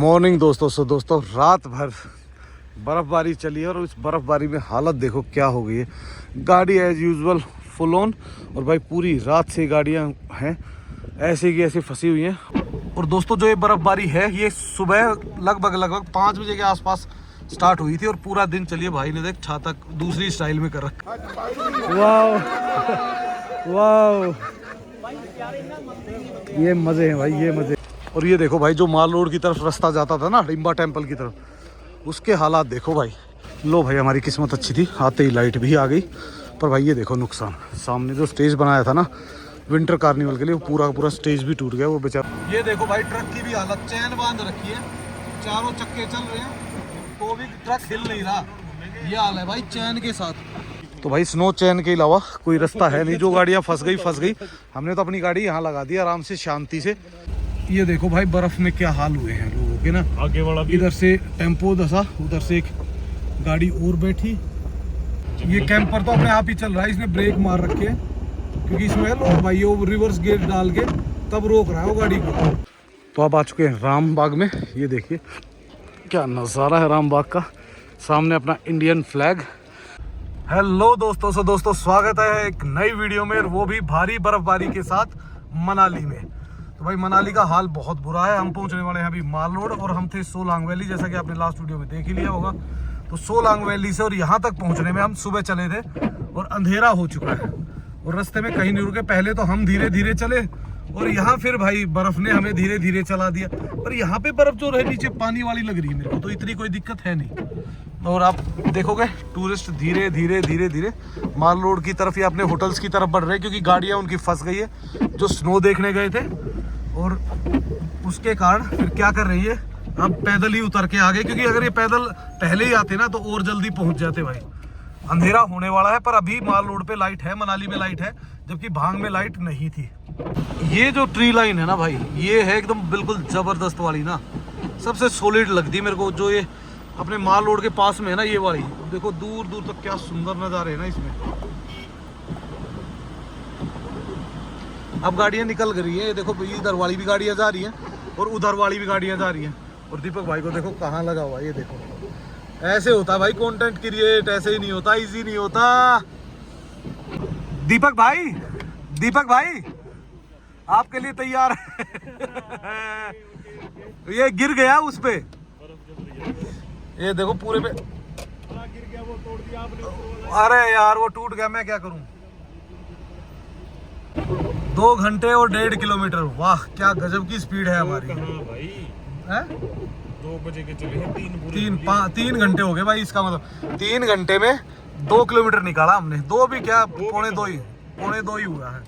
Morning दोस्तों रात भर बर्फ़बारी चली है और इस बर्फ़बारी में हालत देखो क्या हो गई है। गाड़ी एज यूजुअल फुल ऑन और भाई पूरी रात से गाड़ियां हैं ऐसे की ऐसे फंसी हुई हैं। और दोस्तों जो ये बर्फ़बारी है ये सुबह लगभग 5 बजे के आसपास स्टार्ट हुई थी और पूरा दिन चलिए भाई ने देख छाता दूसरी स्टाइल में कर रखा। वाह वाह ये मज़े हैं भाई, ये मज़े। और ये देखो भाई जो माल रोड की तरफ रास्ता जाता था ना रिम्बा टेम्पल की तरफ, उसके हालात देखो भाई। लो भाई हमारी किस्मत अच्छी थी, आते ही लाइट भी आ गई। पर भाई ये देखो नुकसान, सामने जो स्टेज बनाया था ना विंटर कार्निवल के लिए वो पूरा स्टेज भी टूट गया वो बेचारा। ये देखो भाई ट्रक की भी हालत, चैन बांध रखी है, चारों चक्के चल रहे हैं तो भी ट्रक हिल नहीं रहा। ये हाल है भाई चैन के साथ। तो भाई स्नो चैन के अलावा कोई रास्ता है नहीं, जो गाड़ियाँ फंस गई। हमने तो अपनी गाड़ी यहाँ लगा दी आराम से शांति से। ये देखो भाई बर्फ में क्या हाल हुए हैं लोगों के ना। आगे वाला भी इधर से टेम्पो धसा, उधर से एक गाड़ी और बैठी। ये कैंपर तो अपने आप ही चल रहा है, इसने ब्रेक मार रखे हैं क्योंकि इसमें लोग भाई वो रिवर्स गेयर डाल के तब रोक रहा है वो गाड़ी को। तो अब आ चुके हैं रामबाग में। ये देखिए क्या नज़ारा है रामबाग का, सामने अपना इंडियन फ्लैग। हेलो दोस्तों स्वागत है एक नई वीडियो में, वो भी भारी बर्फबारी के साथ मनाली में। तो भाई मनाली का हाल बहुत बुरा है। हम पहुंचने वाले हैं अभी माल रोड और हम थे सोलांग वैली, जैसा कि आपने लास्ट वीडियो में देख ही लिया होगा। तो सोलांग वैली से और यहाँ तक पहुंचने में हम सुबह चले थे और अंधेरा हो चुका है और रास्ते में कहीं नहीं रुके। पहले तो हम धीरे धीरे चले और यहाँ फिर भाई बर्फ ने हमें धीरे धीरे चला दिया। पर यहाँ पे बर्फ जो रहे नीचे पानी वाली लग रही है मेरे को, तो इतनी कोई दिक्कत है नहीं। और आप देखोगे टूरिस्ट धीरे धीरे माल रोड की तरफ या अपने होटल्स की तरफ बढ़ रहे हैं क्योंकि गाड़ियाँ उनकी फंस गई है जो स्नो देखने गए थे। और उसके कारण फिर क्या कर रही है, अब पैदल ही उतर के आ गए क्योंकि अगर ये पैदल पहले ही आते ना तो और जल्दी पहुंच जाते भाई। अंधेरा होने वाला है पर अभी माल रोड पे लाइट है, मनाली में लाइट है, जबकि भांग में लाइट नहीं थी। ये जो ट्री लाइन है ना भाई, ये है एकदम बिल्कुल जबरदस्त वाली ना, सबसे सॉलिड लगती है मेरे को। जो ये अपने माल रोड के पास में है ना ये वाली, देखो दूर तक क्या सुंदर नज़ारे है ना इसमें। अब गाड़ियाँ निकल गई है, देखो इधर वाली भी गाड़ियाँ जा रही हैं और उधर वाली भी गाड़ियाँ जा रही हैं। और दीपक भाई को देखो कहाँ लगा हुआ है, ये देखो। ऐसे होता भाई कंटेंट क्रिएट, ऐसे ही नहीं होता, इजी नहीं होता। दीपक भाई आपके लिए तैयार है। ये गिर गया उस पे, ये देखो पूरे पे गिर गया, वो तोड़ दिया आपने। अरे यार वो टूट गया, मैं क्या करूं। 2 घंटे और 1.5 किलोमीटर, वाह क्या गजब की स्पीड है हमारी भाई। है 2 बजे के चले हैं, 3 घंटे हो गए भाई। इसका मतलब 3 घंटे में 2 किलोमीटर निकाला हमने। 2 भी क्या, पौने दो ही हुआ है।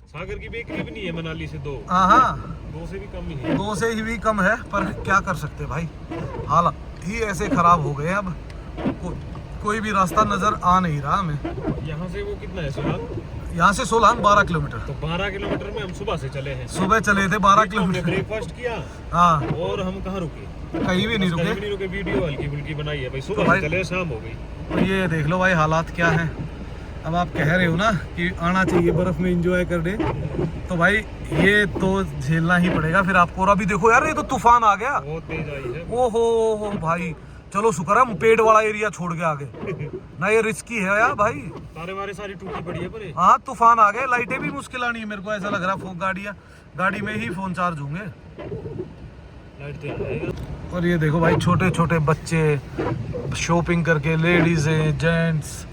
सागर की बेकरी भी नहीं है मनाली से 2। हाँ 2 से भी कम ही है। 2 से ही भी कम है, पर क्या कर सकते भाई, हालात ही ऐसे खराब हो गए। अब कोई भी रास्ता नजर आ नहीं रहा हमें। यहाँ से वो कितना है सोलांग? यहाँ से सोलांग 12 किलोमीटर। तो 12 किलोमीटर में हम सुबह से चले हैं। सुबह चले थे 12 किलोमीटर, ब्रेकफास्ट किया। हाँ और हम कहाँ रुके? कहीं भी नहीं रुके। वीडियो हल्की फुल्की बनाई है भाई, सुबह से चले शाम हो गई। तो ये देख लो भाई हालात क्या है। अब आप कह रहे हो ना कि आना चाहिए बर्फ में एंजॉय करने, तो भाई ये तो झेलना ही पड़ेगा फिर आपको। और अभी देखो यार ये तो तूफान आ गया, बहुत तेज आई है। ओहो भाई, चलो शुक्र है पेड़ वाला एरिया छोड़ के आगे ना, ये रिस्की है यार भाई। सारी टूटी पड़ी है पर। हाँ तूफान आ गए, लाइटें भी मुश्किल आनी है मेरे को ऐसा लग रहा है। गाड़ी में ही फोन चार्ज होंगे, लाइट तो आएगा। और ये देखो भाई छोटे बच्चे शॉपिंग करके, लेडीजें जेंट्स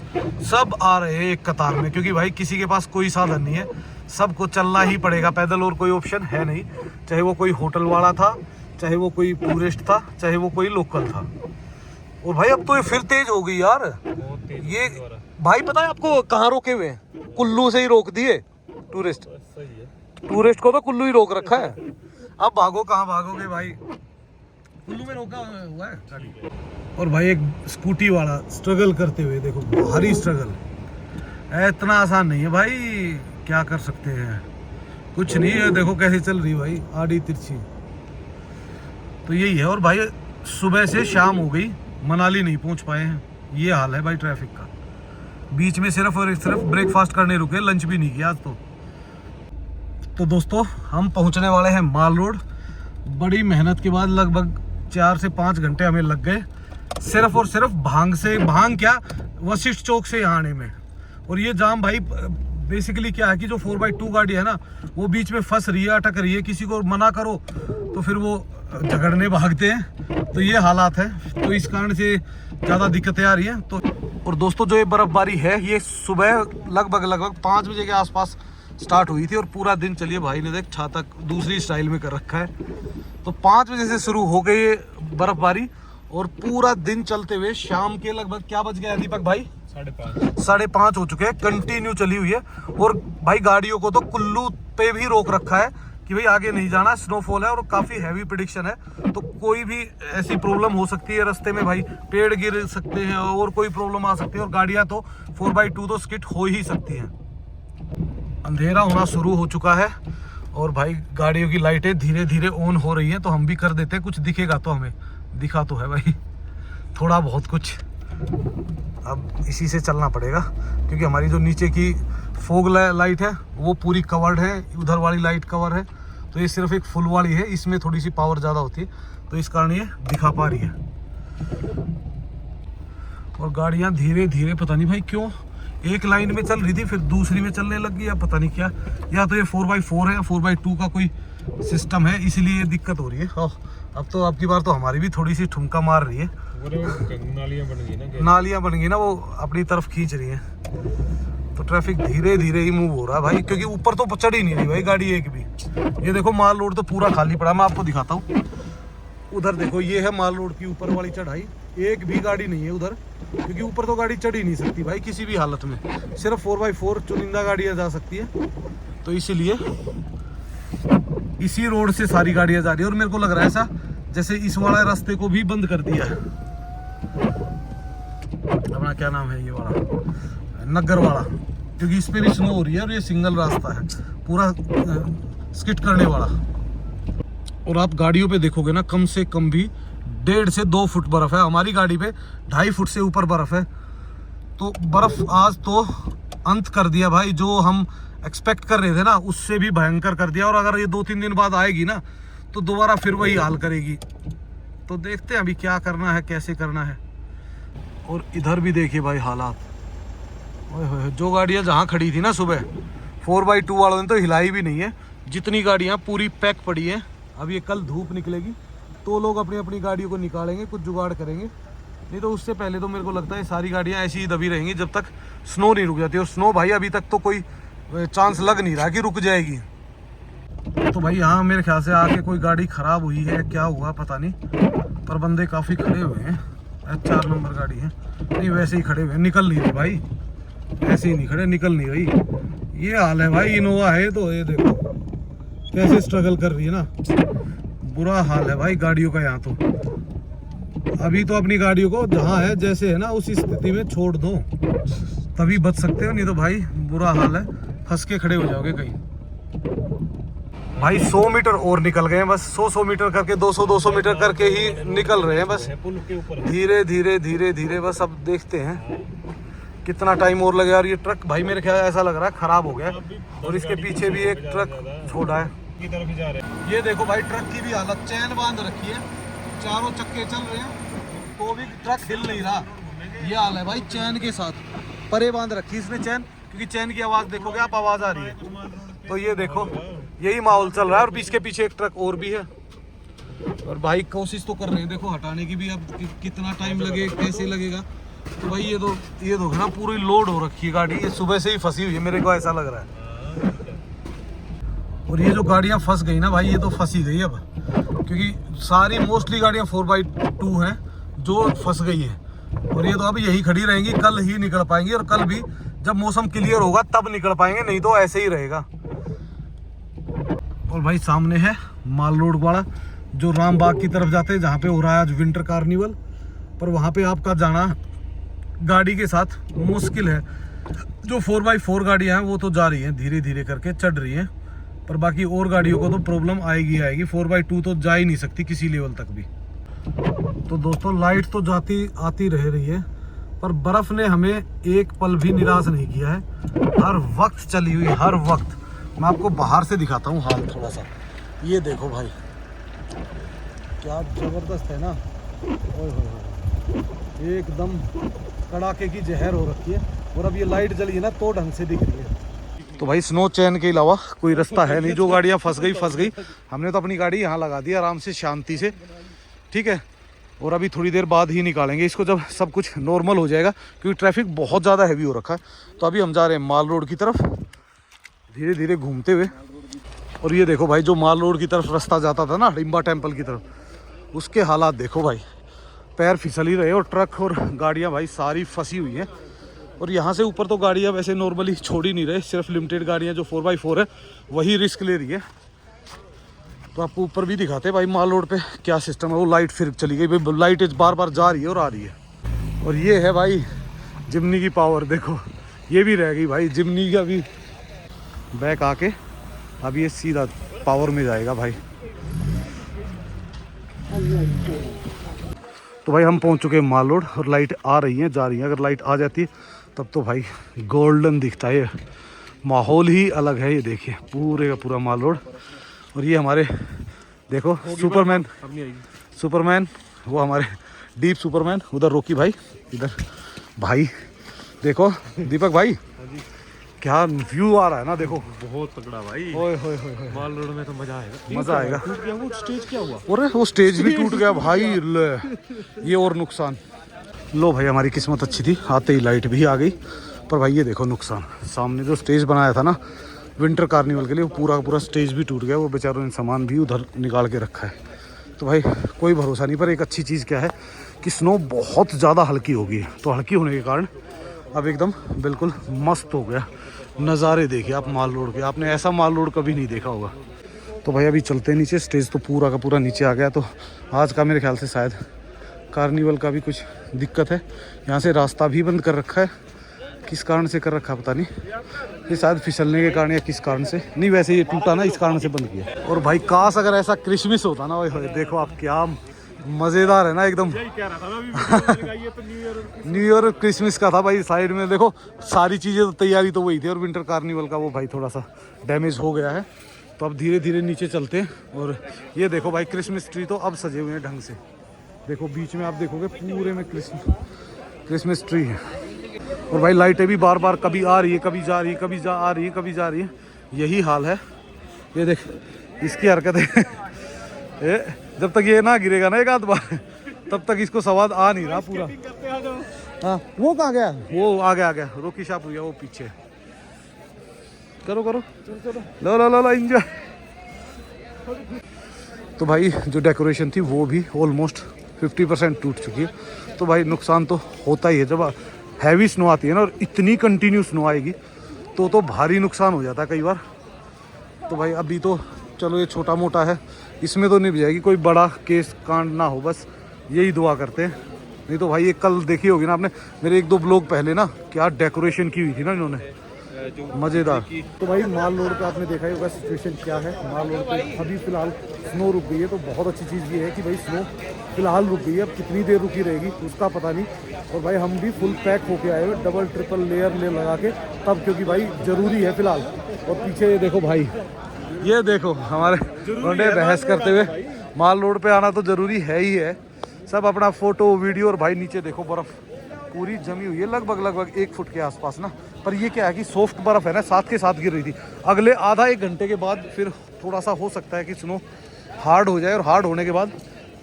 सब आ रहे हैं एक कतार में, क्योंकि भाई किसी के पास कोई साधन नहीं है, सबको चलना ही पड़ेगा पैदल, और कोई ऑप्शन है नहीं। चाहे वो कोई होटल वाला था, चाहे वो कोई टूरिस्ट था, चाहे वो कोई लोकल था। और भाई अब तो ये फिर तेज हो गई यार। ये भाई पता है आपको कहाँ रोके हुए हैं? कुल्लू से ही रोक दिए टूरिस्ट को, तो कुल्लू ही रोक रखा है। अब भागो, कहाँ भागोगे भाई, कुल्लू में रोका हुआ है। और भाई एक स्कूटी वाला स्ट्रगल करते हुए देखो, भारी स्ट्रगल, इतना आसान नहीं है भाई, क्या कर सकते हैं, कुछ नहीं है। देखो कैसे चल रही भाई आड़ी तिरछी, तो यही है। और भाई सुबह से शाम हो गई, मनाली नहीं पहुंच पाए हैं, ये हाल है भाई ट्रैफिक का। बीच में सिर्फ और सिर्फ ब्रेकफास्ट करने रुके, लंच भी नहीं किया आज तो दोस्तों हम पहुंचने वाले हैं माल रोड। बड़ी मेहनत के बाद लगभग 4 से 5 घंटे हमें लग गए सिर्फ और सिर्फ भांग क्या वशिष्ठ चौक से यहाँ आने में। और ये जाम भाई बेसिकली क्या है कि जो 4x2 गाड़ी है ना वो बीच में फंस रही है, अटक रही है, किसी को मना करो तो फिर वो झगड़ने भागते हैं। तो ये हालात है, तो इस कारण से ज़्यादा दिक्कतें आ रही हैं। तो और दोस्तों जो ये बर्फ़बारी है ये सुबह लगभग 5 बजे के आसपास स्टार्ट हुई थी और पूरा दिन चलिए भाई ने देख छाता दूसरी स्टाइल में कर रखा है। तो 5 बजे से शुरू हो गई ये बर्फ़बारी और पूरा दिन चलते हुए शाम के लगभग क्या बज गया दीपक भाई 5:30 हो चुके हैं, कंटिन्यू चली हुई है। और भाई गाड़ियों को तो कुल्लू पे भी रोक रखा है कि भाई आगे नहीं जाना, स्नोफॉल है और काफ़ी हैवी प्रेडिक्शन है। तो कोई भी ऐसी प्रॉब्लम हो सकती है रास्ते में, भाई पेड़ गिर सकते हैं और कोई प्रॉब्लम आ सकती है। और गाड़ियाँ तो 4x2 तो स्किट हो ही सकती हैं। अंधेरा होना शुरू हो चुका है और भाई गाड़ियों की लाइटें धीरे धीरे ऑन हो रही हैं। तो हम भी कर देते हैं, कुछ दिखेगा तो हमें दिखा तो है भाई थोड़ा बहुत कुछ। अब इसी से चलना पड़ेगा क्योंकि हमारी जो नीचे की फोग लाइट है वो पूरी कवर्ड है, उधर वाली लाइट कवर है। तो ये सिर्फ एक फुल वाली है, इसमें थोड़ी सी पावर ज़्यादा होती है तो इस कारण ये दिखा पा रही है। और गाड़ियाँ धीरे धीरे पता नहीं भाई क्यों एक लाइन में चल रही थी फिर दूसरी में चलने लग गई, या पता नहीं क्या, या तो ये 4x4 है या 4x2 का कोई सिस्टम है इसलिए दिक्कत हो रही है। अब तो आपकी बार तो हमारी भी थोड़ी सी ठुमका मार रही है, नालियाँ बन गई ना वो अपनी तरफ खींच रही है। तो ट्रैफिक धीरे धीरे ही मूव हो रहा है भाई क्योंकि ऊपर तो चढ़ ही नहीं रही भाई गाड़ी एक भी। ये देखो माल रोड तो पूरा खाली पड़ा, मैं आपको दिखाता हूँ। उधर देखो ये है माल रोड की ऊपर वाली चढ़ाई, एक भी गाड़ी नहीं है उधर क्योंकि ऊपर तो गाड़ी चढ़ ही नहीं सकती भाई किसी भी हालत में, सिर्फ 4x4 चुनिंदा गाड़ियाँ जा सकती है। तो इसीलिए इसी रोड से सारी गाड़ियाँ जा रही है। और मेरे को लग रहा है ऐसा जैसे इस वाला रास्ते को भी बंद कर दिया है, अपना क्या नाम है ये वाला नगर वाला, क्योंकि इस पे भी स्नो हो रही है और ये सिंगल रास्ता है पूरा स्किट करने वाला। और आप गाड़ियों पे देखोगे ना कम से कम भी 1.5 से 2 फुट बर्फ है, हमारी गाड़ी पे 2.5 फुट से ऊपर बर्फ है। तो बर्फ आज तो अंत कर दिया भाई, जो हम एक्सपेक्ट कर रहे थे ना उससे भी भयंकर कर दिया। और अगर ये 2-3 दिन बाद आएगी ना तो दोबारा फिर वही हाल करेगी। तो देखते हैं अभी क्या करना है, कैसे करना है। और इधर भी देखिए भाई हालात, जो गाड़ियाँ जहाँ खड़ी थी ना सुबह 4x2 वालों ने तो हिलाई भी नहीं है, जितनी गाड़ियाँ पूरी पैक पड़ी हैं। अब ये कल धूप निकलेगी तो लोग अपनी अपनी गाड़ियों को निकालेंगे, कुछ जुगाड़ करेंगे, नहीं तो उससे पहले तो मेरे को लगता है सारी गाड़ियाँ ऐसी ही दबी रहेंगी जब तक स्नो नहीं रुक जाती। और स्नो भाई अभी तक तो कोई चांस लग नहीं रहा कि रुक जाएगी। तो भाई यहाँ मेरे ख्याल से आके कोई गाड़ी ख़राब हुई है, क्या हुआ पता नहीं, पर बंदे काफ़ी खड़े हुए हैं। 4 नंबर गाड़ी है, नहीं वैसे ही खड़े हुए हैं, निकल नहीं रहे भाई, ऐसे ही नहीं खड़े, निकल नहीं रही। ये हाल है भाई, इनोवा है तो ये देखो कैसे स्ट्रगल कर रही है ना, बुरा हाल है भाई गाड़ियों का यहाँ। तो अभी तो अपनी गाड़ियों को जहाँ है जैसे है ना उस स्थिति में छोड़ दो तभी बच सकते हो, नहीं तो भाई बुरा हाल है, फंस के खड़े हो जाओगे कहीं। भाई 100 मीटर और निकल गए हैं बस, 100 मीटर करके 200 मीटर करके ही निकल रहे हैं बस, धीरे धीरे धीरे धीरे बस। अब देखते हैं कितना टाइम और लगेगा। और ये ट्रक भाई मेरे ख्याल ऐसा लग रहा है खराब हो गया, और इसके पीछे भी एक ट्रक छोड़ा है। ये देखो भाई ट्रक की भी हालत, चैन बांध रखी है, चारों चक्के चल रहे हैं तो भी ट्रक हिल नहीं रहा। ये हाल है भाई, चैन के साथ परे बांध रखी इसने चैन, क्योंकि चैन की आवाज़ देखोगे आप, आवाज़ आ रही है। तो ये देखो यही माहौल चल रहा है, और इसके पीछे एक ट्रक और भी है। और भाई कोशिश तो कर रहे हैं देखो हटाने की भी, अब कितना टाइम लगे कैसे लगेगा। तो भाई ये तो ना पूरी लोड हो रखी है गाड़ी, ये सुबह से ही फंसी हुई है, मेरे को ऐसा लग रहा है। और ये जो गाड़ियाँ फंस गई ना भाई, ये तो फंसी गई अब, क्योंकि सारी मोस्टली गाड़ियाँ 4x2 हैं जो फंस गई है। और ये तो अब यही खड़ी रहेंगी, कल ही निकल पाएंगी, और कल भी जब मौसम क्लियर होगा तब निकल पाएंगे, नहीं तो ऐसे ही रहेगा। और भाई सामने है माल रोड वाला जो रामबाग की तरफ जाते हैं, जहाँ पे हो रहा है आज विंटर कार्निवल, पर वहाँ पे आपका जाना गाड़ी के साथ मुश्किल है। जो 4x4 गाड़ियाँ हैं वो तो जा रही हैं, धीरे धीरे करके चढ़ रही हैं, पर बाकी और गाड़ियों को तो प्रॉब्लम आएगी आएगी। 4x2 तो जा ही नहीं सकती किसी लेवल तक भी। तो दोस्तों लाइट तो जाती आती रह रही है, पर बर्फ़ ने हमें एक पल भी निराश नहीं किया है, हर वक्त चली हुई, हर वक्त। मैं आपको बाहर से दिखाता हूँ हाल थोड़ा सा, ये देखो भाई क्या जबरदस्त है ना। ओए होए होए, एकदम कड़ाके की जहर हो रखी है। और अब ये लाइट जली है ना तो ढंग से दिख रही है। तो भाई स्नो चैन के अलावा कोई रास्ता है नहीं, जो गाड़ियाँ फंस गई। हमने तो अपनी गाड़ी यहाँ लगा दी आराम से शांति से, ठीक है। और अभी थोड़ी देर बाद ही निकालेंगे इसको, जब सब कुछ नॉर्मल हो जाएगा, क्योंकि ट्रैफिक बहुत ज़्यादा हैवी हो रखा है। तो अभी हम जा रहे हैं माल रोड की तरफ धीरे धीरे घूमते हुए। और ये देखो भाई, जो माल रोड की तरफ रास्ता जाता था ना डिम्बा टेम्पल की तरफ, उसके हालात देखो भाई, पैर फिसल ही रहे। और ट्रक और गाड़ियाँ भाई सारी फंसी हुई हैं। और यहाँ से ऊपर तो गाड़ियाँ वैसे नॉर्मली छोड़ ही नहीं रहे, सिर्फ लिमिटेड गाड़ियाँ जो 4x4 है वही रिस्क ले रही है। तो आपको ऊपर भी दिखाते हैं भाई माल रोड पे क्या सिस्टम है। वो लाइट फिर चली गई भाई, लाइट बार बार जा रही है और आ रही है। और ये है भाई जिमनी की पावर, देखो ये भी रह गई भाई जिमनी का भी बैक आके। अब ये सीधा पावर में जाएगा भाई। तो भाई हम पहुंच चुके हैं माल रोड और लाइट आ रही है जा रही है। अगर लाइट आ जाती है तब तो भाई गोल्डन दिखता है, माहौल ही अलग है। ये देखिए पूरे का पूरा माल रोड। और ये हमारे देखो सुपरमैन वो हमारे डीप सुपरमैन, उधर रोकी भाई, इधर भाई देखो दीपक भाई क्या व्यू आ रहा है ना, देखो बहुत तगड़ा भाई। ओए होए होए, माल रोड में तो मजा आएगा। मजा आएगा। टूट गया वो स्टेज, क्या हुआ? और वो स्टेज भी टूट गया भाई, ले ये और नुकसान। लो भाई हमारी किस्मत अच्छी थी, आते ही लाइट भी आ गई। पर भाई ये देखो नुकसान, सामने जो स्टेज बनाया था ना विंटर कार्निवल के लिए, वो पूरा का पूरा स्टेज भी टूट गया। वो बेचारों ने सामान भी उधर निकाल के रखा है। तो भाई कोई भरोसा नहीं। पर एक अच्छी चीज़ क्या है कि स्नो बहुत ज़्यादा हल्की होगी, तो हल्की होने के कारण अब एकदम बिल्कुल मस्त हो गया। नज़ारे देखिए आप माल रोड के, आपने ऐसा माल रोड कभी नहीं देखा होगा। तो भाई अभी चलते हैं नीचे, स्टेज तो पूरा का पूरा नीचे आ गया। तो आज का मेरे ख्याल से शायद कार्निवल का भी कुछ दिक्कत है। यहाँ से रास्ता भी बंद कर रखा है, किस कारण से कर रखा है पता नहीं, ये शायद फिसलने के कारण या किस कारण से नहीं, वैसे ये टूटा ना इस कारण से बंद किया। और भाई काश अगर ऐसा क्रिसमस होता ना, ओए देखो आप क्या मज़ेदार है ना एकदम। न्यू ईयर क्रिसमस का था भाई। साइड में देखो सारी चीज़ें तो तैयारी तो वही थी, और विंटर कार्निवल का वो भाई थोड़ा सा डैमेज हो गया है। तो अब धीरे धीरे नीचे चलते हैं। और ये देखो भाई क्रिसमस ट्री तो अब सजे हुए हैं ढंग से। देखो बीच में आप देखोगे पूरे में क्रिसमस ट्री है। और भाई लाइटें भी बार बार कभी आ रही है, कभी जा रही है, कभी आ रही है, कभी जा रही है। यही हाल है। ये देख इसकी हरकत है। जब तक ये ना गिरेगा ना एक आध बार, तब तक इसको स्वाद आ नहीं रहा पूरा। हाँ वो कहाँ गया? वो आ गया रोकी शाप हुआ वो पीछे। करो लो लो लो लो एंजॉय। तो भाई जो डेकोरेशन थी वो भी ऑलमोस्ट 50% टूट चुकी है। तो भाई नुकसान तो होता ही है, जब हैवी स्नो आती है ना और इतनी कंटिन्यू स्नो आएगी तो भारी नुकसान हो जाता है कई बार। तो भाई अभी तो चलो ये छोटा मोटा है, इसमें तो नहीं जाएगी, कोई बड़ा केस कांड ना हो, बस यही दुआ करते हैं। नहीं तो भाई ये कल देखी होगी ना आपने, मेरे 1-2 ब्लॉग पहले ना क्या डेकोरेशन की हुई थी ना इन्होंने, मज़ेदार। तो भाई माल रोड पे आपने देखा ही होगा सिचुएशन क्या है। माल रोड पे अभी फ़िलहाल स्नो रुक गई है, तो बहुत अच्छी चीज़ ये है कि भाई स्नो फ़िलहाल रुक गई है। अब कितनी देर रुकी रहेगी उसका पता नहीं। और भाई हम भी फुल पैक होके आए हुए, डबल ट्रिपल लेयर लगा के तब, क्योंकि भाई ज़रूरी है फ़िलहाल। और पीछे ये देखो भाई, ये देखो हमारे रोडे बहस करते हुए, माल रोड पे आना तो ज़रूरी है ही है। सब अपना फ़ोटो वीडियो। और भाई नीचे देखो बर्फ़ पूरी जमी हुई है, लगभग 1 फुट के आसपास ना। पर ये क्या है कि सॉफ्ट बर्फ़ है ना, साथ के साथ गिर रही थी। अगले आधा 1 घंटे के बाद फिर थोड़ा सा हो सकता है कि स्नो हार्ड हो जाए, और हार्ड होने के बाद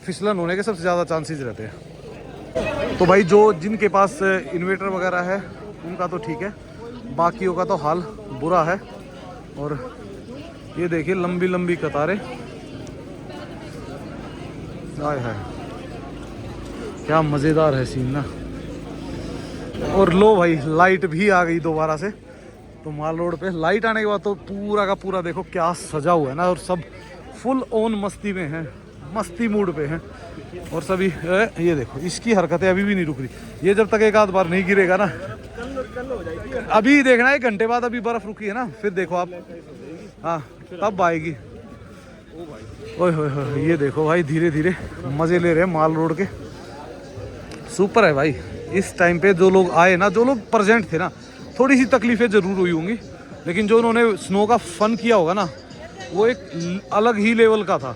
फिसलन होने के सबसे ज़्यादा चांसेस रहते हैं। तो भाई जो जिनके पास इन्वर्टर वगैरह है उनका तो ठीक है, बाकियों का तो हाल बुरा है। और ये देखिए लंबी लंबी कतारें, हाय हाय क्या मज़ेदार है सीन ना। और लो भाई लाइट भी आ गई दोबारा से। तो माल रोड पे लाइट आने के बाद तो पूरा का पूरा देखो क्या सजा हुआ है ना, और सब फुल ऑन मस्ती में हैं, मस्ती मूड पे हैं। और सभी ये देखो इसकी हरकतें अभी भी नहीं रुक रही। ये जब तक एक आध बार नहीं गिरेगा ना, अभी देखना 1 घंटे बाद अभी बर्फ़ रुकी है ना, फिर देखो आप, हाँ तब आएगी। ओए होए होए, ये देखो भाई धीरे धीरे मज़े ले रहे हैं माल रोड के। सुपर है भाई। इस टाइम पे जो लोग आए ना, जो लोग प्रेजेंट थे ना, थोड़ी सी तकलीफ़ें ज़रूर हुई होंगी, लेकिन जो उन्होंने स्नो का फ़न किया होगा ना, वो एक अलग ही लेवल का था।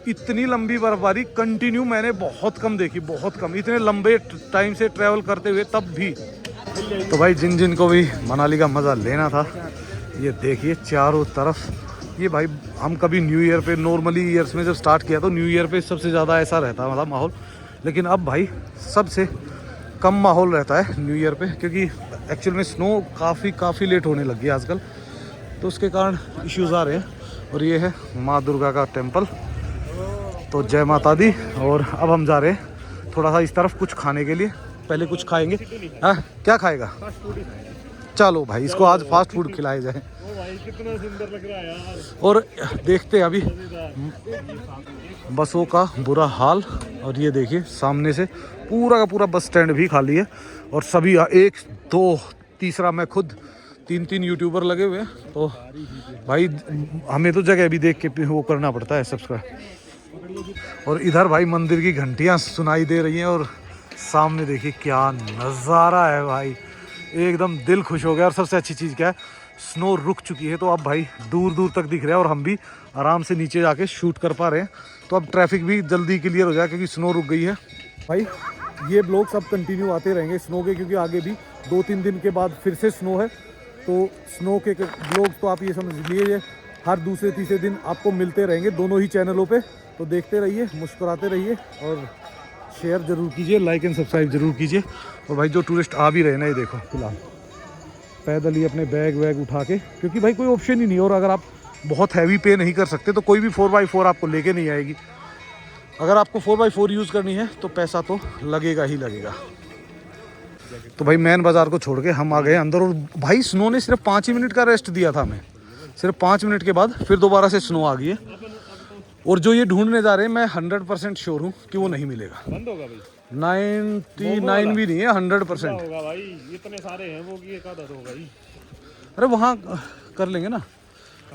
इतनी लंबी बर्फबारी कंटिन्यू मैंने बहुत कम देखी, बहुत कम, इतने लंबे टाइम से ट्रैवल करते हुए तब भी। तो भाई जिन जिन को भी मनाली का मज़ा लेना था, ये देखिए चारों तरफ। ये भाई हम कभी न्यू ईयर पे, नॉर्मली ईयर्स में जब स्टार्ट किया तो न्यू ईयर पे सबसे ज़्यादा ऐसा रहता है मतलब माहौल, लेकिन अब भाई सबसे कम माहौल रहता है न्यू ईयर पे, क्योंकि एक्चुअल में स्नो काफ़ी लेट होने लगी है आजकल, तो उसके कारण इश्यूज़ आ रहे हैं। और ये है माँ दुर्गा का टेम्पल, तो जय माता दी। और अब हम जा रहे हैं थोड़ा सा इस तरफ कुछ खाने के लिए, पहले कुछ खाएंगे। हाँ क्या खाएगा? चलो भाई इसको आज फास्ट फूड खिलाया जाए। भाई कितना सुंदर लग रहा है यार। और देखते हैं अभी बसों का बुरा हाल। और ये देखिए सामने से पूरा का पूरा बस स्टैंड भी खाली है, और सभी 1 2 तीसरा मैं खुद 3 यूट्यूबर लगे हुए हैं। तो भाई हमें तो जगह भी देख के वो करना पड़ता है सब्सक्राइब। और इधर भाई मंदिर की घंटियाँ सुनाई दे रही हैं, और सामने देखिए क्या नज़ारा है भाई, एकदम दिल खुश हो गया। और सबसे अच्छी चीज़ क्या है, स्नो रुक चुकी है, तो अब भाई दूर दूर तक दिख रहा है, और हम भी आराम से नीचे जाके शूट कर पा रहे हैं। तो अब ट्रैफिक भी जल्दी क्लियर हो जाए क्योंकि स्नो रुक गई है। भाई ये ब्लॉग सब कंटिन्यू आते रहेंगे स्नो के, क्योंकि आगे भी 2-3 दिन के बाद फिर से स्नो है। तो स्नो के ब्लॉग तो आप ये समझ लीजिए हर दूसरे तीसरे दिन आपको मिलते रहेंगे दोनों ही चैनलों पे। तो देखते रहिए, मुस्कुराते रहिए, और शेयर ज़रूर कीजिए, लाइक एंड सब्सक्राइब जरूर कीजिए। और भाई जो टूरिस्ट आ भी रहे ना, ये देखो फिलहाल पैदल ही अपने बैग वैग उठा के, क्योंकि भाई कोई ऑप्शन ही नहीं है। और अगर आप बहुत हैवी पे नहीं कर सकते तो कोई भी 4x4 आपको लेके नहीं आएगी। अगर आपको 4x4 यूज़ करनी है तो पैसा तो लगेगा ही लगेगा। तो भाई मैन बाज़ार को छोड़ के हम आ गए अंदर, और भाई स्नो ने सिर्फ 5 ही मिनट का रेस्ट दिया था हमें। सिर्फ 5 मिनट के बाद फिर दोबारा से स्नो आ गई है। और जो ये ढूंढने जा रहे हैं, मैं 100% श्योर हूँ कि वो नहीं मिलेगा। बंद होगा भाई, 99 भी नहीं है, 100% होगा भाई। इतने सारे हैं वो कि एक आधा तो होगा ही। अरे वहाँ कर लेंगे ना,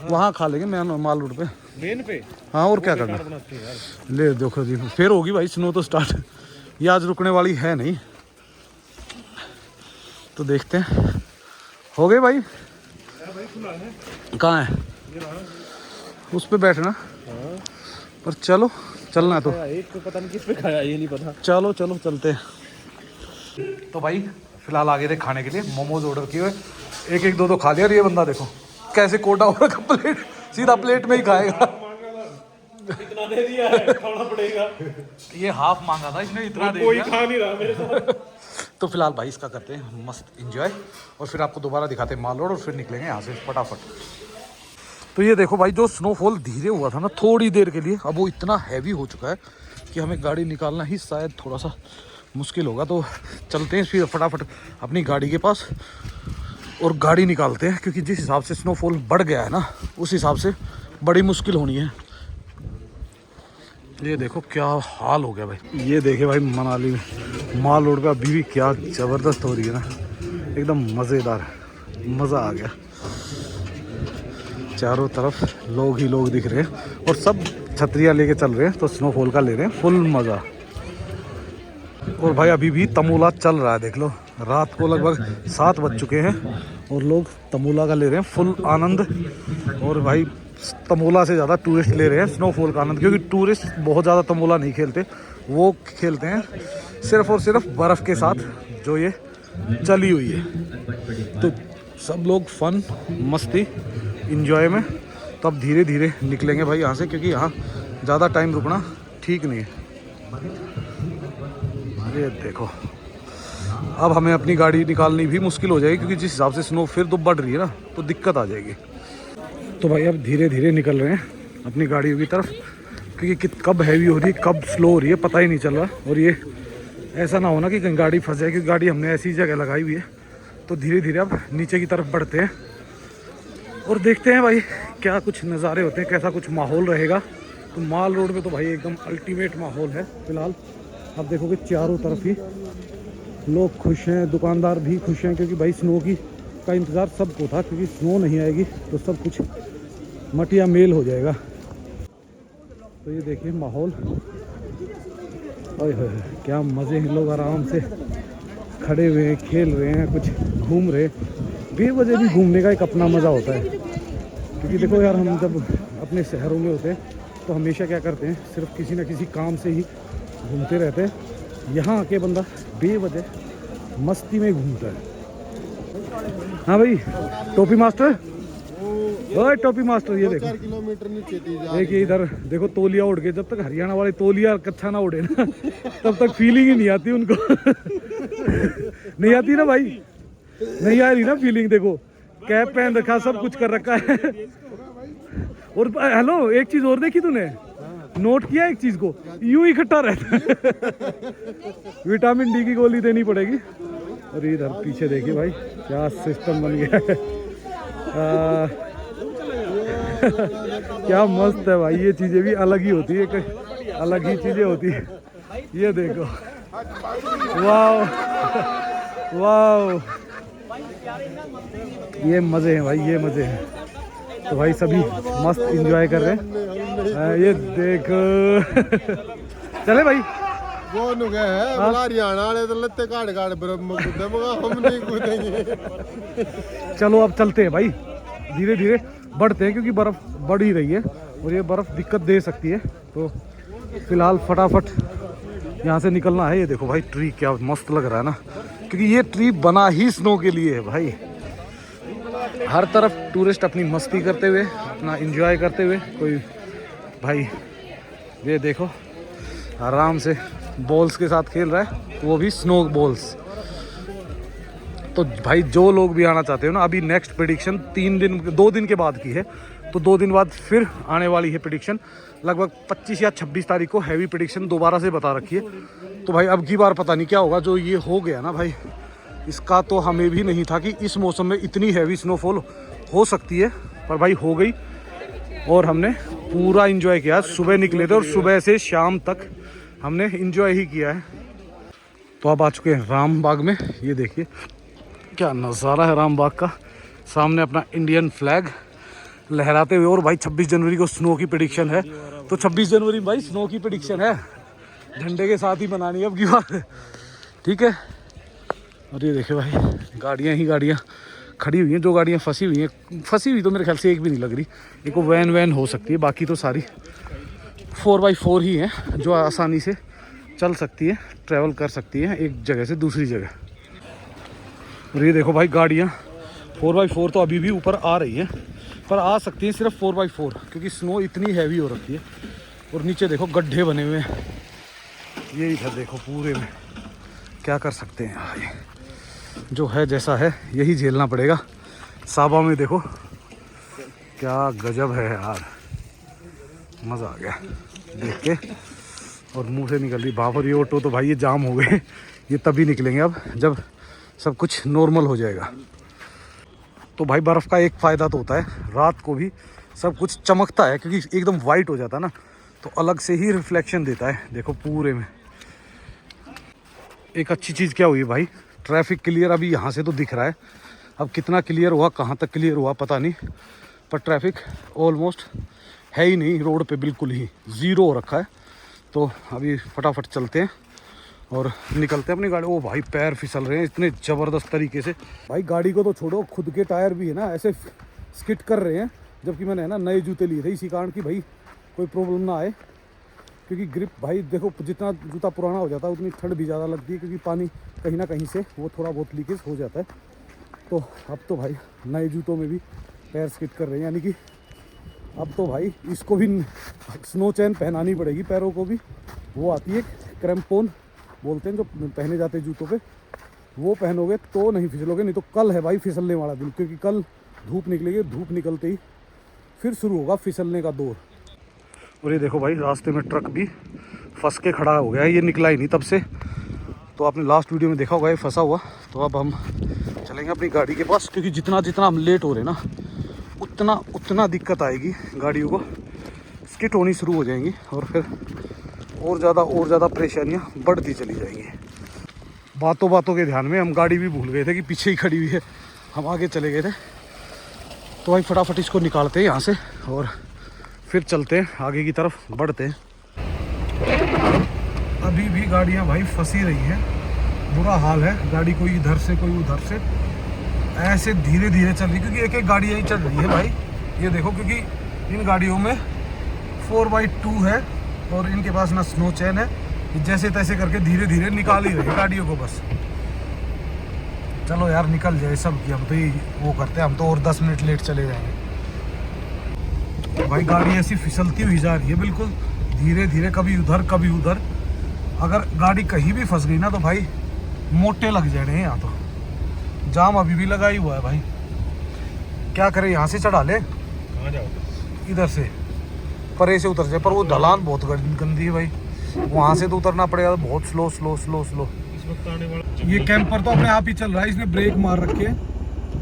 वहाँ खा लेंगे मैन माल रोड पे, मेन पे। हाँ और क्या करना। बनाते हैं यार। ले देखो जी, फिर होगी भाई स्नो तो स्टार्ट, ये आज रुकने वाली है नहीं। तो देखते हैं, हो गए भाई। कहाँ है? उस पे बैठना, पर चलो चलना है तो एक तो पता नहीं किस पे खाया, ये नहीं पता। चलो चलो चलते हैं। तो भाई फिलहाल आ गए थे खाने के लिए, मोमोज ऑर्डर किए हुए, एक एक दो दो खा लिया। और ये बंदा देखो कैसे कोटा हो रखा, प्लेट सीधा प्लेट में ही खाएगा। इतना दे दिया है, खाना पड़ेगा। ये हाफ मांगा था इसने, इतना दे कोई दिया। खा नहीं रहा मेरे साथ। तो फिलहाल भाई इसका करते हैं मस्त एंजॉय, और फिर आपको दोबारा दिखाते हैं माल रोड, और फिर निकलेंगे यहाँ से फटाफट। तो ये देखो भाई, जो स्नोफॉल धीरे हुआ था ना थोड़ी देर के लिए, अब वो इतना हैवी हो चुका है कि हमें गाड़ी निकालना ही शायद थोड़ा सा मुश्किल होगा। तो चलते हैं फिर फटाफट अपनी गाड़ी के पास और गाड़ी निकालते हैं, क्योंकि जिस हिसाब से स्नोफॉल बढ़ गया है ना, उस हिसाब से बड़ी मुश्किल होनी है। ये देखो क्या हाल हो गया भाई। ये देखे भाई मनाली में माल रोड पे अभी भी क्या ज़बरदस्त हो रही है ना, एकदम मज़ेदार, मज़ा आ गया। चारों तरफ लोग ही लोग दिख रहे हैं, और सब छतरियाँ लेके चल रहे हैं, तो स्नोफॉल का ले रहे हैं फुल मज़ा। और भाई अभी भी तमोला चल रहा है, देख लो रात को लगभग 7 बज चुके हैं, और लोग तमोला का ले रहे हैं फुल आनंद। और भाई तमोला से ज़्यादा टूरिस्ट ले रहे हैं स्नोफॉल का आनंद, क्योंकि टूरिस्ट बहुत ज़्यादा तमोला नहीं खेलते, वो खेलते हैं सिर्फ और सिर्फ बर्फ़ के साथ जो ये चली हुई है। तो सब लोग फन मस्ती इंजॉय में। तो अब धीरे धीरे निकलेंगे भाई यहाँ से, क्योंकि यहाँ ज़्यादा टाइम रुकना ठीक नहीं है। ये देखो अब हमें अपनी गाड़ी निकालनी भी मुश्किल हो जाएगी, क्योंकि जिस हिसाब से स्नो फिर तो बढ़ रही है ना, तो दिक्कत आ जाएगी। तो भाई अब धीरे धीरे निकल रहे हैं अपनी गाड़ियों की तरफ, क्योंकि कब हैवी हो रही है कब स्लो हो रही है पता ही नहीं चल रहा। और ये ऐसा ना होना कि कहीं गाड़ी फंस जाए, क्योंकि गाड़ी हमने ऐसी जगह लगाई हुई है। तो धीरे धीरे अब नीचे की तरफ बढ़ते हैं, और देखते हैं भाई क्या कुछ नज़ारे होते हैं, कैसा कुछ माहौल रहेगा। तो माल रोड पे तो भाई एकदम अल्टीमेट माहौल है फिलहाल। आप देखोगे चारों तरफ ही लोग खुश हैं, दुकानदार भी खुश हैं, क्योंकि भाई स्नो की का इंतज़ार सबको था, क्योंकि स्नो नहीं आएगी तो सब कुछ मटिया मेल हो जाएगा। तो ये देखिए माहौल, ओए क्या मज़े हैं, लोग आराम से खड़े हुए हैं, खेल रहे हैं, कुछ घूम रहे हैं। बेवजह भी घूमने का एक अपना मज़ा होता है, क्योंकि देखो यार हम जब अपने शहरों में होते हैं तो हमेशा क्या करते हैं, सिर्फ किसी न किसी काम से ही घूमते रहते हैं। यहाँ आके बंदा बेवजह मस्ती में घूमता है। हाँ भाई, टोपी मास्टर, ओए टोपी मास्टर, ये देखो 4 किलोमीटर नीचे थी जा एक ये इधर देखो तौलिया उड़ के, जब तक हरियाणा वाले तौलिया कच्छा ना उड़े ना तब तक फीलिंग ही नहीं आती उनको नहीं आती ना भाई, नहीं आ रही ना फीलिंग। देखो कैप पहन रखा, सब कुछ कर रखा है। और हेलो, एक चीज और देखी तूने, नोट किया एक चीज को, यूं इकट्ठा रहता है विटामिन डी की गोली देनी पड़ेगी। और इधर पीछे देखिए भाई क्या सिस्टम बन गया है क्या मस्त है भाई, ये चीजें भी अलग ही होती है, अलग ही चीजें होती है। ये देखो, वाह वाह, ये मजे हैं भाई, ये मजे हैं। तो भाई सभी मस्त एंजॉय कर रहे हैं। ये देखो चले भाई, वो नु गए है बोला हरियाणा वाले तो लत्ते काट काट ब्रह्म कूदे, मगर हम नहीं कूदेंगे। चलो अब चलते हैं भाई, धीरे धीरे बढ़ते हैं क्योंकि बर्फ बढ़ ही रही है और ये बर्फ दिक्कत दे सकती है। तो फिलहाल फटाफट यहाँ से निकलना है। ये देखो भाई ट्री क्या मस्त लग रहा है ना, क्योंकि ये ट्री बना ही स्नो के लिए है भाई। हर तरफ टूरिस्ट अपनी मस्ती करते हुए, अपना एंजॉय करते हुए, कोई भाई ये देखो आराम से बॉल्स के साथ खेल रहा है, वो भी स्नो बॉल्स। तो भाई जो लोग भी आना चाहते हो ना, अभी नेक्स्ट प्रेडिक्शन 2 दिन के बाद की है, तो 2 दिन बाद फिर आने वाली है प्रेडिक्शन, लगभग 25 या 26 तारीख को हैवी प्रेडिक्शन दोबारा से बता रखी है। तो भाई अब की बार पता नहीं क्या होगा, जो ये हो गया ना भाई, इसका तो हमें भी नहीं था कि इस मौसम में इतनी हैवी स्नोफॉल हो सकती है, पर भाई हो गई और हमने पूरा एंजॉय किया। सुबह निकले थे और सुबह से शाम तक हमने एंजॉय ही किया है। तो अब आ चुके हैं राम बाग में। ये देखिए क्या नज़ारा है राम बाग का, सामने अपना इंडियन फ्लैग लहराते हुए। और भाई 26 जनवरी को स्नो की प्रेडिक्शन है, तो 26 जनवरी में भाई स्नो की प्रेडिक्शन है, झंडे के साथ ही बनानी है अब की बार, ठीक है। और ये देखिए भाई गाड़ियाँ ही गाड़ियाँ खड़ी हुई हैं, जो गाड़ियाँ फंसी हुई हैं, फंसी हुई तो मेरे ख्याल से एक भी नहीं लग रही, एक वो वैन हो सकती है, बाकी तो सारी 4x4 ही हैं जो आसानी से चल सकती है, ट्रैवल कर सकती है एक जगह से दूसरी जगह। और ये देखो भाई गाड़ियाँ 4x4 तो अभी भी ऊपर आ रही है, पर आ सकती है सिर्फ 4x4, क्योंकि स्नो इतनी हैवी हो रखी है। और नीचे देखो गड्ढे बने हुए हैं, ये इधर देखो पूरे में, क्या कर सकते हैं भाई, जो है जैसा है यही झेलना पड़ेगा। साबा में देखो क्या गजब है यार, मज़ा आ गया देख के। और मुंह से निकल रही भाप। और ये ऑटो तो भाई ये जाम हो गए, ये तभी निकलेंगे अब जब सब कुछ नॉर्मल हो जाएगा। तो भाई बर्फ़ का एक फ़ायदा तो होता है, रात को भी सब कुछ चमकता है, क्योंकि एकदम वाइट हो जाता है ना, तो अलग से ही रिफ्लेक्शन देता है। देखो पूरे में एक अच्छी चीज़ क्या हुई भाई, ट्रैफिक क्लियर अभी यहाँ से तो दिख रहा है, अब कितना क्लियर हुआ, कहाँ तक क्लियर हुआ पता नहीं, पर ट्रैफिक ऑलमोस्ट है ही नहीं, रोड पे बिल्कुल ही ज़ीरो हो रखा है। तो अभी फटाफट चलते हैं और निकलते हैं अपनी गाड़ी। ओ भाई पैर फिसल रहे हैं इतने ज़बरदस्त तरीके से, भाई गाड़ी को तो छोड़ो, खुद के टायर भी है ना ऐसे स्किट कर रहे हैं, जबकि मैंने है ना नए जूते लिए थे इसी कारण कि भाई कोई प्रॉब्लम ना आए, क्योंकि ग्रिप भाई देखो जितना जूता पुराना हो जाता है उतनी ठंड भी ज़्यादा लगती है, क्योंकि पानी कहीं ना कहीं से वो थोड़ा बहुत लीकेज हो जाता है। तो अब तो भाई नए जूतों में भी पैर स्किट कर रहे हैं, यानी कि अब तो भाई इसको भी स्नो चैन पहनानी पड़ेगी पैरों को भी, वो आती है क्रैम्पोन बोलते हैं जो पहने जाते हैं जूतों पे, वो पहनोगे तो नहीं फिसलोगे। नहीं तो कल है भाई फिसलने वाला दिन, क्योंकि कल धूप निकलेगी, धूप निकलते ही फिर शुरू होगा फिसलने का दौर। और ये देखो भाई रास्ते में ट्रक भी फंस के खड़ा हो गया है, ये निकला ही नहीं तब से, तो आपने लास्ट वीडियो में देखा होगा ये फंसा हुआ। तो अब हम चलेंगे अपनी गाड़ी के पास, क्योंकि जितना जितना हम लेट हो रहे हैं ना उतना दिक्कत आएगी, गाड़ियों को स्किट होनी शुरू हो जाएंगी और फिर और ज़्यादा परेशानियाँ बढ़ती चली जाएंगी। बातों बातों के ध्यान में हम गाड़ी भी भूल गए थे कि पीछे ही खड़ी हुई है, हम आगे चले गए थे। तो भाई फटाफट इसको निकालते हैं यहाँ से और फिर चलते हैं आगे की तरफ बढ़ते हैं। अभी भी गाड़ियाँ भाई फंसी रही हैं, बुरा हाल है, गाड़ी कोई इधर से कोई उधर से ऐसे धीरे धीरे चल रही, क्योंकि एक एक गाड़ी यही चल रही है भाई, ये देखो, क्योंकि इन गाड़ियों में 4x2 है और इनके पास ना स्नो चैन है, जैसे तैसे करके धीरे धीरे निकाल ही रहे गाड़ियों को बस। चलो यार निकल जाए सब की, हम तो ये वो करते हैं, हम तो और 10 मिनट लेट चले जाएंगे। भाई गाड़ी ऐसी फिसलती हुई जा रही है बिल्कुल धीरे धीरे, कभी उधर कभी उधर। अगर गाड़ी कहीं भी फंस गई ना तो भाई मोटे लग जाने हैं यहाँ तो। जाम अभी भी लगा ही हुआ है भाई, क्या करें, यहाँ से चढ़ा ले, कहाँ जाओ? इधर से परे से उतर जाए, पर वो ढलान बहुत गंदी है भाई, वहाँ से तो उतरना पड़ेगा, बहुत स्लो स्लो स्लो स्लो। इस वक्त आने वाला ये कैंपर तो अपने आप ही चल रहा है, इसने ब्रेक मार रखे हैं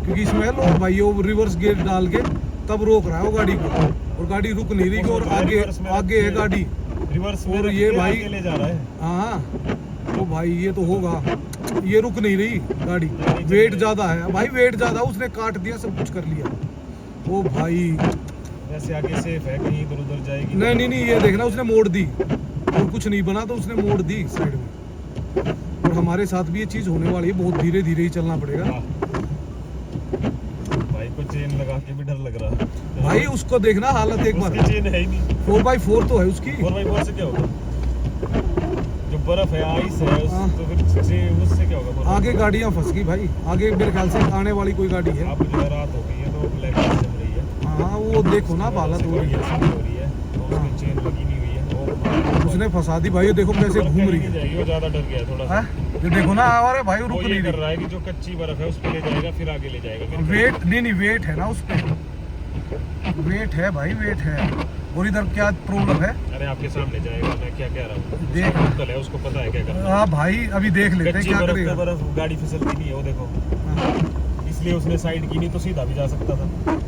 क्योंकि इसमें लो भाई वो रिवर्स गियर डाल के तब रोक रहा है वो गाड़ी को, और गाड़ी रुक नहीं रही, और आगे आगे है गाड़ी रिवर्स में और ये भाई ले जा रहा है। हाँ तो भाई ये तो होगा, ये रुक नहीं रही गाड़ी, वेट ज़्यादा है भाई, वेट ज़्यादा, उसने काट दिया, सब कुछ कर लिया। ओ भाई वैसे आगे सेफ है, कहीं इधर उधर जाएगी नहीं नहीं नहीं, ये देखना उसने मोड़ दी, और कुछ नहीं बना तो उसने मोड़ दी साइड में। और हमारे साथ भी ये चीज़ होने वाली है, बहुत धीरे धीरे ही चलना पड़ेगा भाई को चेन लगा के भी डर लग रहा है भाई। उसको देखना हालत एक बार, उसकी चेन है ही नहीं। 4x4 तो है उसकी। 4x4 से क्या होगा? जो बर्फ है, आइस है, हाँ। तो फिर उससे क्या होगा? आगे गाड़ियाँ फंस गई भाई, आगे मेरे ख्याल से आने वाली कोई गाड़ी है। अब जो है रात हो गई है तो ब्लैक जम रही है। हाँ वो देखो ना हालत हो रही है, हो रही है, और उसकी चेन लगी नहीं हुई है। उसने फंसा दी भाई, ये देखो कैसे घूम रही है। वो ज्यादा डर गया थोड़ा सा। ये देखो ना, अरे भाई वो रुक ये नहीं कर रही। रहा है कि जो कच्ची बर्फ है उस पे ले जाएगा, फिर आगे ले जाएगा। वेट नहीं वेट है ना उस पे, वेट है भाई, वेट है। और इधर क्या प्रॉब्लम है? अरे आपके सामने जाएगा, मैं क्या कह रहा हूँ, देख अंकल है, उसको पता है क्या करना है। हाँ भाई अभी देख लेते हैं कच्ची क्या बर्फ करेगा। पे बर्फ गाड़ी फिसलती नहीं है, वो देखो, हाँ, इसलिए उसने साइड की, नहीं तो सीधा भी जा सकता था।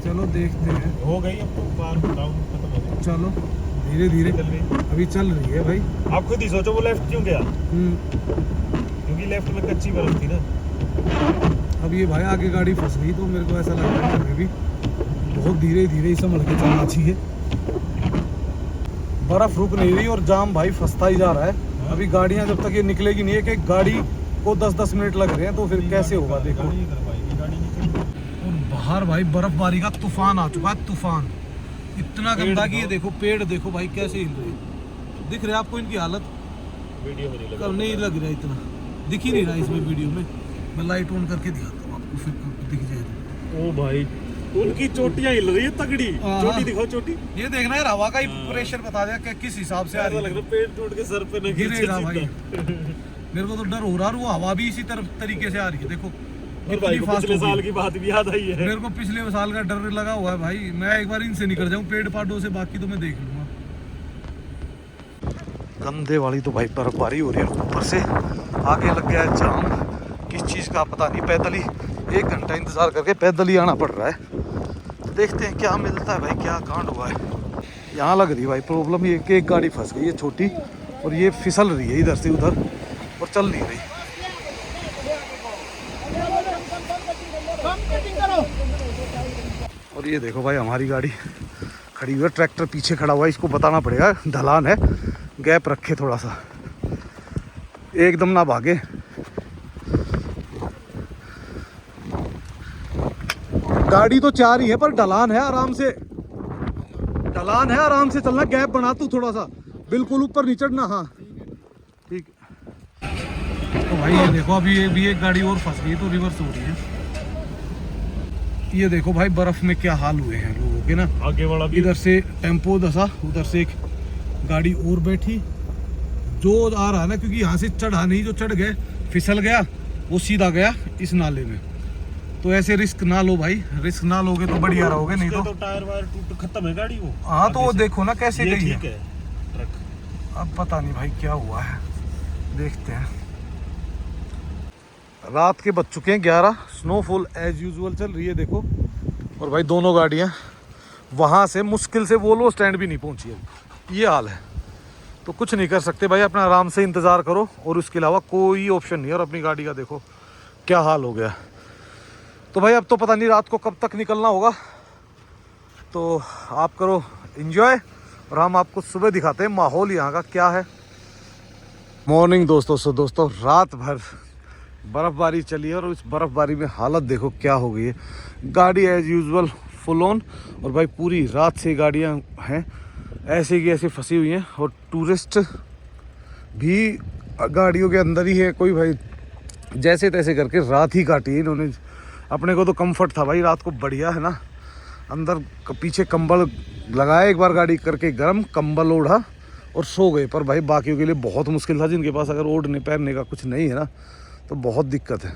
चलो देखते हैं। हो गई अब तो पार, डाउन खत्म हो गई, चलो धीरे धीरे चल रही। अभी चल रही है भाई। आप खुद ही सोचो वो लेफ्ट क्यों गया, हम्म, क्योंकि लेफ्ट में कच्ची बर्फ थी ना। अब ये भाई आगे गाड़ी फंस गई तो मेरे को ऐसा लग रहा है हमें भी बहुत धीरे धीरे ही संभल के चलना चाहिए। बर्फ रुक नहीं रही और जाम भाई फंसता ही जा रहा है। अभी गाड़ियां जब तक ये निकलेगी नहीं, एक गाड़ी को 10-10 मिनट लग रहे हैं, तो फिर कैसे होगा देखो। गाड़ी नहीं कर पाएगी, गाड़ी नहीं चल पाएगी। और बाहर भाई बर्फबारी का तूफान आ चुका है, तूफान इतना गंदा कि ये देखो पेड़ देखो भाई कैसे हिल रहे हैं। दिख रहे हैं आपको इनकी हालत? वीडियो में नहीं लगा, कब नहीं लग रहा, इतना दिख ही नहीं रहा इसमें वीडियो में। मैं लाइट ऑन करके दिखाता हूँ आपको, फिर दिख जाएगा। ओ भाई उनकी चोटियां हिल रही है तगड़ी, हाँ। चोटी दिखाओ, चोटी। ये देखना यार हवा का ही प्रेशर बता दिया कि किस हिसाब से आ ऐसा रही लग है। रहा है पेड़ टूट के सर पे न गिरेगा गिरे भाई। मेरे को तो डर हो रहा है, वो हवा भी इसी तरफ तरीके से आ रही है देखो। और भाई को फास्ट पिछले साल की बात भी याद आई है। मेरे को पिछले साल का डर लगा हुआ है भाई, मैं एक बार इनसे निकल जाऊं पेड़ पाडों से, बाकी तो मैं देख लूंगा। गंदे वाली तो भाई बर्फबारी हो रही है, ऊपर से आगे लग गया है जाम, किस चीज़ का पता नहीं। पैदल ही 1 घंटा इंतजार करके पैदल ही आना पड़ रहा है। देखते हैं क्या मिलता है भाई, क्या कांड हुआ है। यहाँ लग रही है भाई प्रॉब्लम ये कि एक गाड़ी फंस गई है छोटी, और ये फिसल रही है इधर से उधर और चल नहीं रही। और ये देखो भाई हमारी गाड़ी खड़ी हुई है, ट्रैक्टर पीछे खड़ा हुआ है, इसको बताना पड़ेगा ढलान है, गैप रखे थोड़ा सा, एकदम ना भागे। गाड़ी तो 4 ही है पर ढलान है, आराम से ढलान है, आराम से चलना, गैप बना तू थोड़ा सा, बिल्कुल ऊपर नहीं चढ़ना। हाँ ठीक है। तो भाई ये देखो अभी ये भी एक गाड़ी और फंस गई तो रिवर्स हो रही है। ये देखो भाई बर्फ में क्या हाल हुए हैं लोगों के ना। आगे वाला भी इधर से टेम्पो दसा, उधर से एक गाड़ी और बैठी, जो आ रहा है ना, क्योंकि यहाँ से चढ़ा नहीं, जो चढ़ गए फिसल गया, वो सीधा गया इस नाले में। तो ऐसे रिस्क ना लो भाई, रिस्क ना लोगे तो बढ़िया रहोगे, नहीं तो टायर वायर टूट खत्म है गाड़ी वो। हाँ तो वो देखो ना कैसे ये गई ठीक है। है ट्रक। अब पता नहीं भाई क्या हुआ है, देखते हैं। रात के बज चुके हैं 11, स्नोफॉल एज यूजुअल चल रही है देखो। और भाई दोनों गाड़ियाँ वहाँ से मुश्किल से वोल्वो स्टैंड भी नहीं पहुँची है, ये हाल है। तो कुछ नहीं कर सकते भाई, अपना आराम से इंतज़ार करो, और उसके अलावा कोई ऑप्शन नहीं है। और अपनी गाड़ी का देखो क्या हाल हो गया। तो भाई अब तो पता नहीं रात को कब तक निकलना होगा, तो आप करो एंजॉय, और हम आपको सुबह दिखाते हैं माहौल यहाँ का क्या है। मॉर्निंग दोस्तों। दोस्तों रात भर बर्फ़बारी चली है, और उस बर्फ़बारी में हालत देखो क्या हो गई है। गाड़ी एज यूजुअल फुल ऑन, और भाई पूरी रात से गाड़ियाँ हैं ऐसी की ऐसी फंसी हुई हैं। और टूरिस्ट भी गाड़ियों के अंदर ही है। कोई भाई जैसे तैसे करके रात ही काटी है इन्होंने। अपने को तो कंफर्ट था भाई रात को, बढ़िया है ना। अंदर पीछे कंबल लगाया, एक बार गाड़ी करके गर्म, कंबल ओढ़ा और सो गए। पर भाई बाकियों के लिए बहुत मुश्किल था, जिनके पास अगर ओढ़ने पहनने का कुछ नहीं है ना, तो बहुत दिक्कत है।